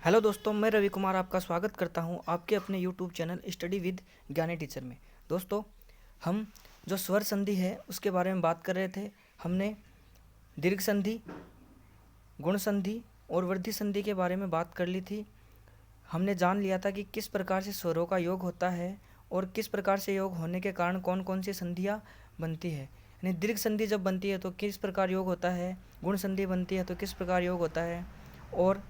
Hello दोस्तों, मैं रवि कुमार आपका स्वागत करता हूं आपके अपने यूट्यूब चैनल स्टडी विद ज्ञानी टीचर में। दोस्तों, हम जो स्वर संधि है उसके बारे में बात कर रहे थे। हमने दीर्घ संधि, गुण संधि और वृद्धि संधि के बारे में बात कर ली थी। हमने जान लिया था कि किस प्रकार से स्वरों का योग होता है और किस प्रकार से योग होने के कारण कौन कौन सी संधियाँ बनती है। यानी दीर्घ संधि जब बनती है तो किस प्रकार योग होता है, गुण संधि बनती है तो किस प्रकार योग होता है, और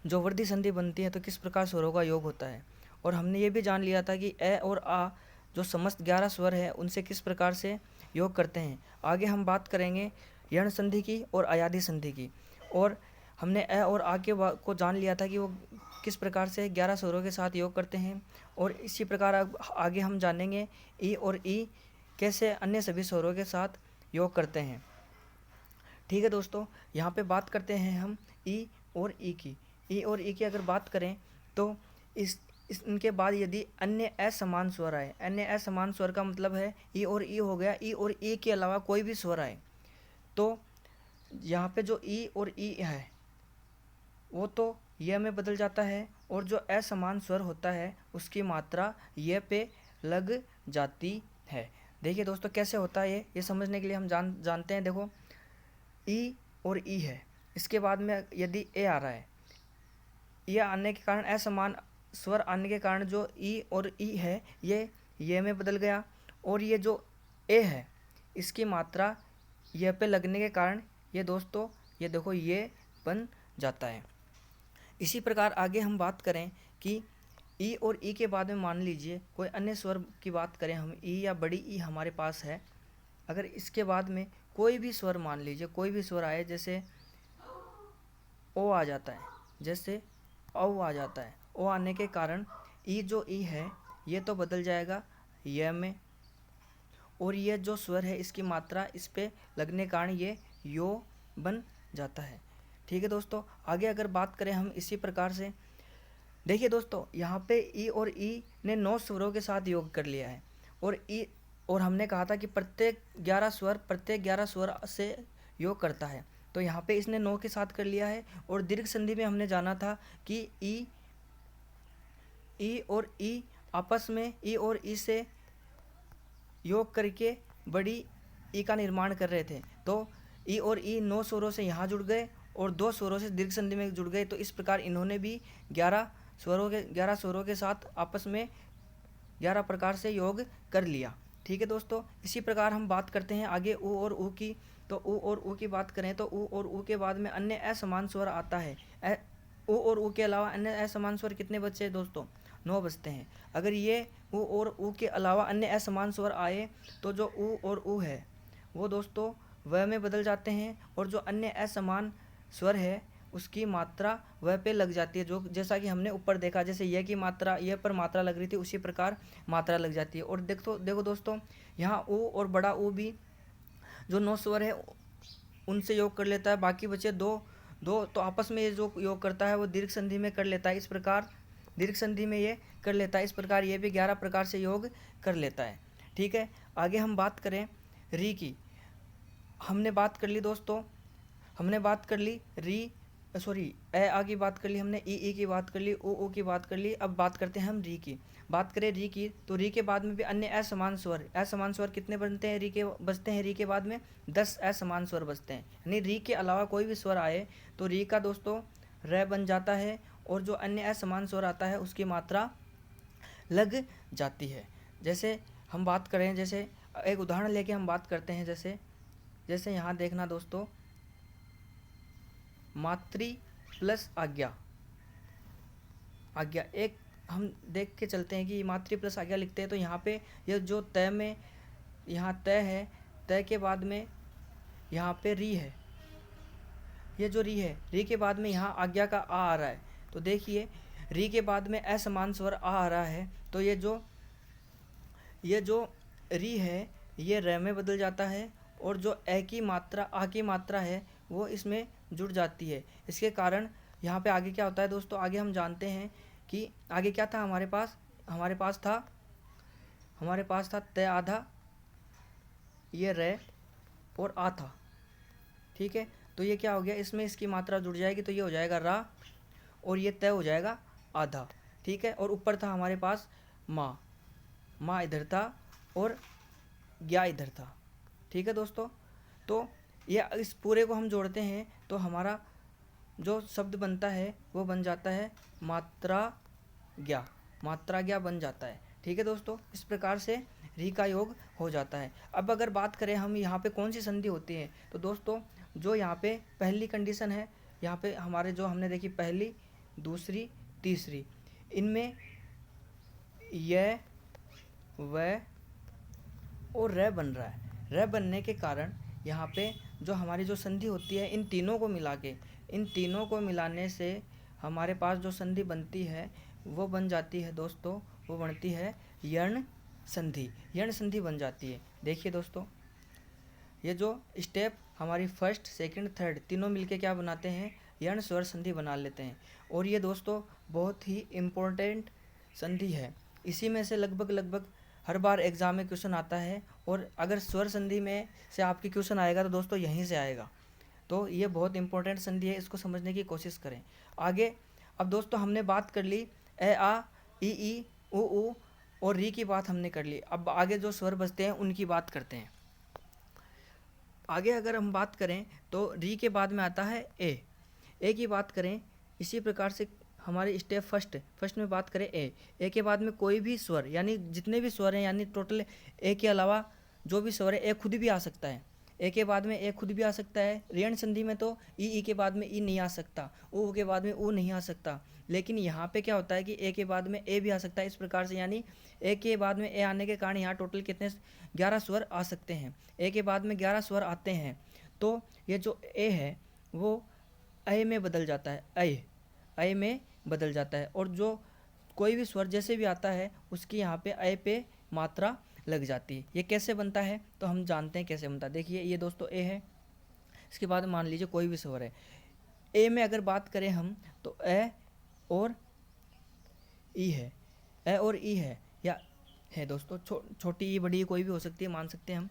जो वृद्धि संधि बनती है तो किस प्रकार स्वरों का योग होता है। और हमने ये भी जान लिया था कि ए और आ जो समस्त 11 स्वर है उनसे किस प्रकार से योग करते हैं। आगे हम बात करेंगे यण संधि की और अयाधि संधि की। और हमने ए और आ के को जान लिया था कि वो किस प्रकार से 11 स्वरों के साथ योग करते हैं। और इसी प्रकार आगे हम जानेंगे ई और ई कैसे अन्य सभी स्वरों के साथ योग करते हैं। ठीक है दोस्तों, यहाँ पे बात करते हैं हम ई और ई की। ई और ई की अगर बात करें तो इनके बाद यदि अन्य असमान स्वर आए, अन्य असमान स्वर का मतलब है ई और ई हो गया, ई और ई के अलावा कोई भी स्वर आए तो यहाँ पे जो ई और ई है वो तो य में बदल जाता है, और जो असमान स्वर होता है उसकी मात्रा य पे लग जाती है। देखिए दोस्तों कैसे होता है ये समझने के लिए हम जानते हैं। देखो, ई और ई है, इसके बाद में यदि ए आ रहा है, ये आने के कारण असमान स्वर आने के कारण जो ई और ई है ये में बदल गया, और ये जो ए है इसकी मात्रा ये पे लगने के कारण ये दोस्तों ये देखो ये बन जाता है। इसी प्रकार आगे हम बात करें कि ई और ई के बाद में मान लीजिए कोई अन्य स्वर की बात करें, हम ई या बड़ी ई हमारे पास है, अगर इसके बाद में कोई भी स्वर मान लीजिए, कोई भी स्वर आए, जैसे ओ आ जाता है, जैसे औ आ जाता है, ओ आने के कारण ई जो ई है ये तो बदल जाएगा य में, और ये जो स्वर है इसकी मात्रा इस पे लगने के कारण ये यो बन जाता है। ठीक है दोस्तों, आगे अगर बात करें हम इसी प्रकार से, देखिए दोस्तों यहाँ पे ई और ई ने 9 स्वरों के साथ योग कर लिया है, और हमने कहा था कि प्रत्येक 11 स्वर से योग करता है, तो यहाँ पे इसने 9 के साथ कर लिया है। और दीर्घ संधि में हमने जाना था कि ई और ई आपस में ई और ई से योग करके बड़ी ई का निर्माण कर रहे थे, तो ई और ई 9 स्वरों से यहाँ जुड़ गए और 2 स्वरों से दीर्घ संधि में जुड़ गए, तो इस प्रकार इन्होंने भी 11 स्वरों के साथ आपस में 11 प्रकार से योग कर लिया। ठीक है दोस्तों, इसी प्रकार हम बात करते हैं आगे ऊ और ऊ की। तो ऊ और ऊ की बात करें तो ऊ और ऊ के बाद में अन्य असमान स्वर आता है। ऊ और ऊ के अलावा अन्य असमान स्वर कितने बचे हैं दोस्तों? 9 बचते हैं। अगर ये ऊ और ऊ के अलावा अन्य असमान स्वर आए तो जो ऊ और ऊ है वो दोस्तों व में बदल जाते हैं, और जो अन्य असमान स्वर है उसकी मात्रा वह पे लग जाती है, जो जैसा कि हमने ऊपर देखा, जैसे यह की मात्रा यह पर मात्रा लग रही थी उसी प्रकार मात्रा लग जाती है। और देखो दोस्तों, यहाँ ऊ और बड़ा ऊ भी जो 9 स्वर है उनसे योग कर लेता है, बाकी बचे दो दो तो आपस में ये जो योग करता है वो दीर्घ संधि में कर लेता है। इस प्रकार दीर्घ संधि में ये कर लेता है, इस प्रकार ये भी 11 प्रकार से योग कर लेता है। ठीक है, आगे हम बात करें री की। हमने बात कर ली दोस्तों, हमने बात कर ली ए आ की बात कर ली, हमने ई की बात कर ली, ओ की बात कर ली। अब बात करते हैं हम री की। बात करें री की तो री के बाद में भी अन्य असमान स्वर कितने बनते हैं बचते हैं री के बाद में 10 असमान स्वर बचते हैं। यानी री के अलावा कोई भी स्वर आए तो री का दोस्तों र बन जाता है, और जो अन्य असमान स्वर आता है उसकी मात्रा लग जाती है। जैसे हम बात करें, जैसे एक उदाहरण लेके हम बात करते हैं, जैसे यहाँ देखना दोस्तों, मातृ प्लस आज्ञा एक हम देख के चलते हैं कि मातृ प्लस आज्ञा लिखते हैं तो यहाँ पे ये जो तय में यहाँ तय है, तय के बाद में यहाँ पे री है, ये जो री है, री के बाद में यहाँ आज्ञा का आ रहा है, तो देखिए री के बाद में असमान स्वर आ रहा है, तो ये जो री है ये र में बदल जाता है, और जो ए की मात्रा आ की मात्रा है वो इसमें जुड़ जाती है। इसके कारण यहाँ पे आगे क्या होता है दोस्तों, आगे हम जानते हैं कि आगे क्या था हमारे पास था तय आधा, ये रे और आ था। ठीक है, तो ये क्या हो गया, इसमें इसकी मात्रा जुड़ जाएगी तो ये हो जाएगा रा, और ये तय हो जाएगा आधा, ठीक है। और ऊपर था हमारे पास माँ, माँ इधर था और ज्ञा इधर था, ठीक है दोस्तों। तो ये इस पूरे को हम जोड़ते हैं तो हमारा जो शब्द बनता है वो बन जाता है मात्रा ज्ञा, मात्रा ज्ञा बन जाता है, ठीक है दोस्तों। इस प्रकार से री का योग हो जाता है। अब अगर बात करें हम यहाँ पे कौन सी संधि होती है, तो दोस्तों जो यहाँ पे पहली कंडीशन है, यहाँ पे हमारे जो हमने देखी पहली, दूसरी, तीसरी, इनमें यह, वह और र बन रहा है। र बनने के कारण यहाँ पे जो हमारी जो संधि होती है, इन तीनों को मिला के, इन तीनों को मिलाने से हमारे पास जो संधि बनती है वो बन जाती है दोस्तों, वो बनती है यर्ण संधि, यर्ण संधि बन जाती है। देखिए दोस्तों, ये जो स्टेप हमारी फर्स्ट, सेकंड, थर्ड तीनों मिलके क्या बनाते हैं, यर्ण स्वर संधि बना लेते हैं। और ये दोस्तों बहुत ही इम्पोर्टेंट संधि है। इसी में से लगभग हर बार एग्जाम में क्वेश्चन आता है, और अगर स्वर संधि में से आपकी क्वेश्चन आएगा तो दोस्तों यहीं से आएगा। तो ये बहुत इंपॉर्टेंट संधि है, इसको समझने की कोशिश करें आगे। अब दोस्तों हमने बात कर ली ए, आ, ई, उ और री की बात हमने कर ली। अब आगे जो स्वर बचते हैं उनकी बात करते हैं। आगे अगर हम बात करें तो री के बाद में आता है ए की बात करें। इसी प्रकार से हमारे स्टेप फर्स्ट में बात करें ए के बाद में कोई भी स्वर, यानी जितने भी स्वर हैं, यानी टोटल ए के अलावा जो भी स्वर है, ए खुद भी आ सकता है। ए के बाद में ए खुद भी आ सकता है। ऋण संधि में तो ई के बाद में ई नहीं आ सकता, ऊ के बाद में ऊ नहीं आ सकता। लेकिन यहाँ पे क्या होता है कि ए के बाद में ए भी आ सकता है। इस प्रकार से यानी ए के बाद में ए आने के कारण यहाँ टोटल कितने 11 स्वर आ सकते हैं। ए के बाद में 11 स्वर आते हैं तो ये जो ए है वो अय में बदल जाता है, अय में बदल जाता है। और जो कोई भी स्वर जैसे भी आता है उसकी यहाँ पे अय पे मात्रा लग जाती है। ये कैसे बनता है तो हम जानते हैं कैसे बनता है। देखिए ये दोस्तों ए है, इसके बाद मान लीजिए कोई भी स्वर है। ए में अगर बात करें हम तो ए और ई है, ए और ई है, या है दोस्तों, छोटी ई बड़ी ई कोई भी हो सकती है, मान सकते हैं हम।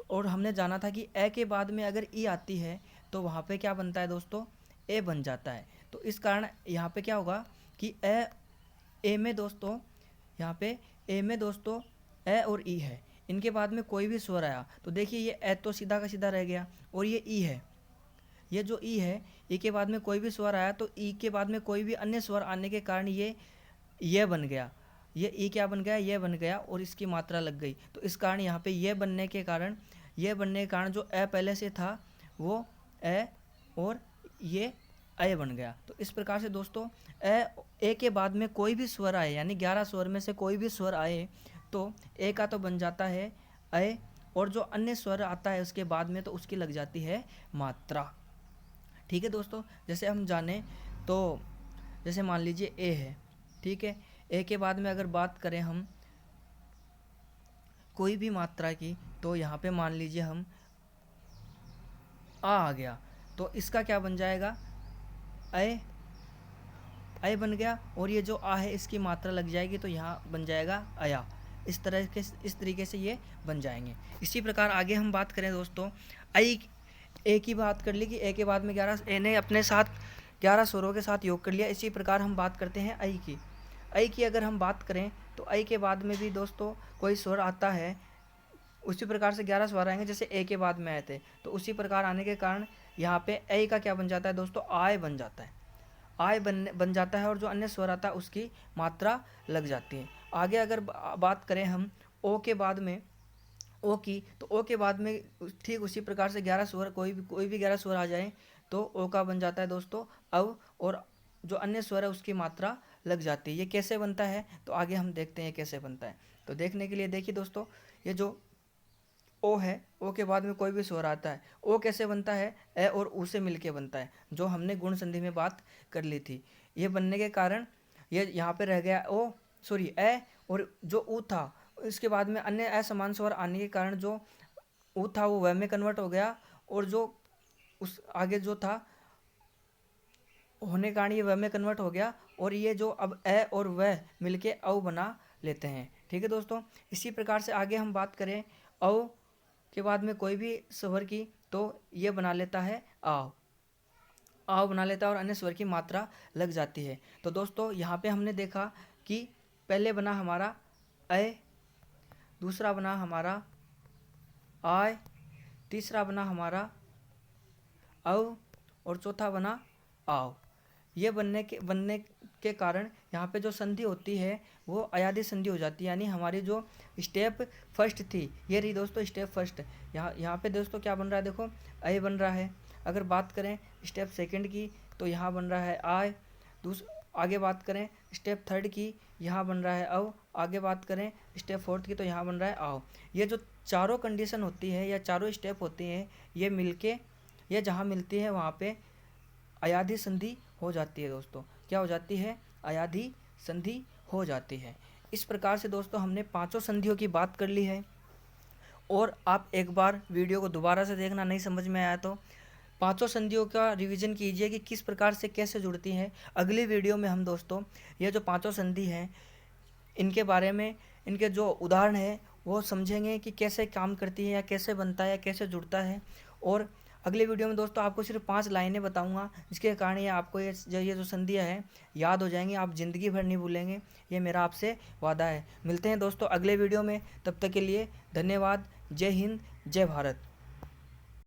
और हमने जाना था कि ए के बाद में अगर ई आती है तो वहाँ पे क्या बनता है दोस्तों, ए बन जाता है। तो इस कारण यहाँ पे क्या होगा कि ए में दोस्तों, यहाँ पे ए में दोस्तों ए और ई है, इनके बाद में कोई भी स्वर आया तो देखिए ये ए तो सीधा का सीधा रह गया, और ये ई है, ये जो ई है, ई के बाद में कोई भी स्वर आया तो ई के बाद में कोई भी अन्य स्वर आने के कारण ये बन गया, ये ई क्या बन गया, ये बन गया, और इसकी मात्रा लग गई। तो इस कारण यहाँ पे ये बनने के कारण जो ए पहले से था वो ए और ये अय बन गया। तो इस प्रकार से दोस्तों ए के बाद में कोई भी स्वर आए, यानी 11 स्वर में से कोई भी स्वर आए तो ए का तो बन जाता है अय, और जो अन्य स्वर आता है उसके बाद में तो उसकी लग जाती है मात्रा। ठीक है दोस्तों, जैसे हम जाने तो जैसे मान लीजिए ए है, ठीक है। ए के बाद में अगर बात करें हम कोई भी मात्रा की तो यहाँ पे मान लीजिए हम आ गया तो इसका क्या बन जाएगा, अय बन गया, और ये जो आ है इसकी मात्रा लग जाएगी तो यहाँ बन जाएगा अया। इस तरीके से ये बन जाएंगे। इसी प्रकार आगे हम बात करें दोस्तों, ए की बात कर ली कि ए के बाद में 11, ए ने अपने साथ 11 स्वरों के साथ योग कर लिया। इसी प्रकार हम बात करते हैं अय की अगर हम बात करें तो अय के बाद में भी दोस्तों कोई स्वर आता है, उसी प्रकार से 11 स्वर आएंगे जैसे ए के बाद में आए थे। तो उसी प्रकार आने के कारण यहाँ पे ए का क्या बन जाता है दोस्तों, आय बन जाता है, आय बन जाता है, और जो अन्य स्वर आता है उसकी मात्रा लग जाती है। आगे अगर बात करें हम ओ के बाद में ओ की, तो ओ के बाद में ठीक उसी प्रकार से 11 स्वर, कोई भी 11 स्वर आ जाए तो ओ का बन जाता है दोस्तों अव, और जो अन्य स्वर है उसकी मात्रा लग जाती है। ये कैसे बनता है तो आगे हम देखते हैं कैसे बनता है। तो देखने के लिए देखिए दोस्तों, ये जो ओ है, ओ के बाद में कोई भी स्वर आता है, ओ कैसे बनता है, ए और ऊ से मिलके बनता है, जो हमने गुण संधि में बात कर ली थी। ये बनने के कारण ये यहाँ पे रह गया ए, और जो ऊ था इसके बाद में अन्य असमान स्वर आने के कारण जो ऊ था वो व में कन्वर्ट हो गया, और जो उस आगे जो था होने के कारण ये व में कन्वर्ट हो गया, और ये जो अब ए और व मिलके औ बना लेते हैं। ठीक है दोस्तों, इसी प्रकार से आगे हम बात करें औ के बाद में कोई भी स्वर की तो ये बना लेता है आव। आव बना लेता है और अन्य स्वर की मात्रा लग जाती है। तो दोस्तों यहाँ पे हमने देखा कि पहले बना हमारा अ, दूसरा बना हमारा आय, तीसरा बना हमारा अव और चौथा बना आव। ये बनने के कारण यहाँ पे जो संधि होती है वो अयादी संधि हो जाती है, यानी हमारी जो स्टेप फर्स्ट थी ये रही दोस्तों स्टेप फर्स्ट। यहाँ पे दोस्तों क्या बन रहा है, देखो अय बन रहा है। अगर बात करें स्टेप सेकंड की तो यहाँ बन रहा है आय। आगे बात करें स्टेप थर्ड की, यहाँ बन रहा है अव। आगे बात करें स्टेप फोर्थ की तो यहाँ बन रहा है आव। ये जो चारों कंडीशन होती है या चारों स्टेप होती हैं ये मिलके ये जहाँ मिलती है वहाँ पे अयाधी संधि हो जाती है दोस्तों। क्या हो जाती है, अयाधी संधि हो जाती है। इस प्रकार से दोस्तों हमने पांचों संधियों की बात कर ली है। और आप एक बार वीडियो को दोबारा से देखना, नहीं समझ में आया तो पांचों संधियों का रिवीजन कीजिए कि किस प्रकार से कैसे जुड़ती हैं। अगली वीडियो में हम दोस्तों ये जो पांचों संधि हैं इनके बारे में, इनके जो उदाहरण है वो समझेंगे कि कैसे काम करती है या कैसे बनता है या कैसे जुड़ता है। और अगले वीडियो में दोस्तों आपको सिर्फ 5 लाइनें बताऊंगा, जिसके कारण ये आपको ये जो संधियाँ हैं याद हो जाएंगी, आप ज़िंदगी भर नहीं भूलेंगे। ये मेरा आपसे वादा है। मिलते हैं दोस्तों अगले वीडियो में, तब तक के लिए धन्यवाद। जय हिंद, जय भारत।